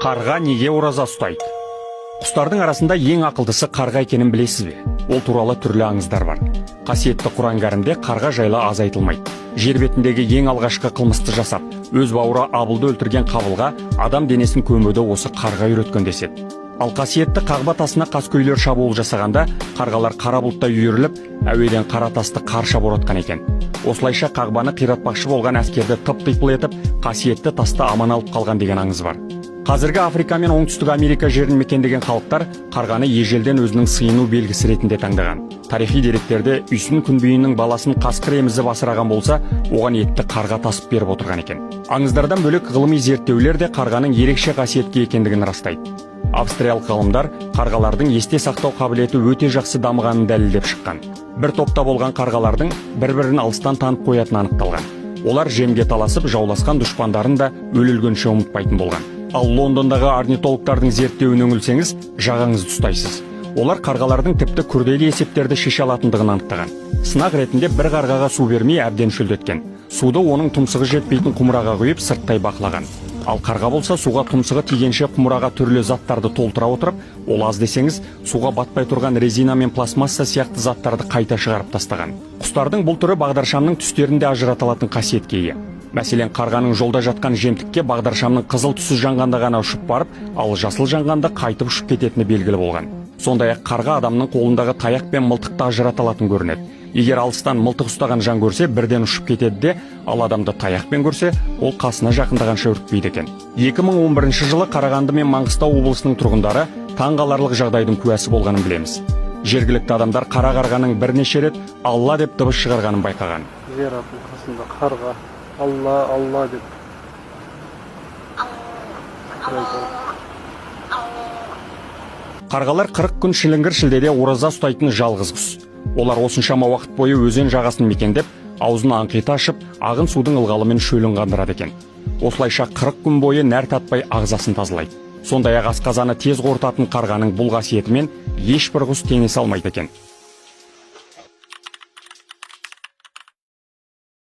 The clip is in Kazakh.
Қарға неге ораза ұстайды? Құстардың арасында ең ақылдысы қарға екенін білесіз бе? Ол туралы түрлі аңыздар бар. Қасиетті Құран кәрімде қарға жайлы аз айтылмайды. Жер бетіндегі ең алғашқы қылмысты жасап, өз бауыры Абылды өлтірген Қабылға адам денесін көмуді осы қарға үйреткен деседі. Ал қасиетті Қағба тасына қаскөйлер шабуыл жасағанда, қарғалар қара бұлттай үйіріліп, әуеден қара тасты қарша боратқан екен. Осылайша Қағбаны қиратпақшы болған әскерді тып-типыл етіп, қасиетті тасты аман алып қалған деген аңыз бар. Қазіргі Африка мен Оңтүстік Америка жерін мекендеген халықтар қарғаны ежелден өзінің сыйыну белгісі ретінде таңдаған. Тарихи деректерде Үйсін күнбиінің баласын қасқыр емізіп асыраған болса, оған етті қарға тасып беріп отырған екен. Аңыздардан бөлек ғылыми зерттеулер де қарғаның ерекше қасиетке екендігін растайды. Австриялық ғалымдар қарғалардың есте сақтау қабілеті өте жақсы дамығанын дәлелдеп шыққан. Бір топта болған қарғалардың бір-бірін алыстан танып қоятыны анықталған. Олар жемге таласып, жауласқан дұшпандарын да өле-өлгенше ұмытпайтын болған. Ал Лондондағы орнитологтардың зерттеуіне үңілсеңіз, жағаңызды ұстайсыз. Олар қарғалардың тіпті күрделі есептерді шеше алатындығын анықтаған. Сынақ ретінде бір қарғаға су бермей әбден шөлдеткен. Суды оның тұмсығы жетпейтін құмыраға құйып сырттай бақылаған. Ал қарға болса, суға тұмсығы тигенше құмыраға түрлі заттарды толтыра отырып, ол аз десеңіз, суға батпай тұрған резина мен пластмасса сияқты заттарды қайта шығарып тастаған. Құстардың бұл түрі бағдаршамның түстерінде ажырата алатын қасиетке ие. Мәселен, қарғаның жолда жатқан жемтікке бағдаршамның қызыл түсі жанғанда ғана ұшып барып, ал жасыл жанғанда қайтып ұшып кететіні белгілі болған. Сондай-ақ қарға адамның қолындағы таяқ пен мылтықты ажырата алатын көрінеді. Егер алыстан мылтық ұстаған жан көрсе, бірден ұшып кетеді де, ал адамды таяқпен көрсе, ол қасына жақындағанша үрікпейді екен. 2011 жылы Қарағанды мен Маңғыстау облысының тұрғындары таңғаларлық жағдайдың куәсі болғанын білеміз. Жергілікті адамдар қара қарғаның бірнеше рет «Алла» деп дыбыс шығарғанын байқаған. Жер қасында қарға «Алла, Алла» деп. Қарғалар 40 күн шіліңгір шілдеде ораза ұстайтын жалғыз құс. Олар осыншама уақыт бойы өзен жағасын мекендеп, аузын аңқита ашып, ағын судың ылғалымен шөлін қандырады екен. Осылайша 40 күн бойы нәр татпай ағзасын тазалайды. Сондай-ақ асқазаны тез қорытатын қарғаның бұл қасиетімен ешбір құс теңесе алмайды екен.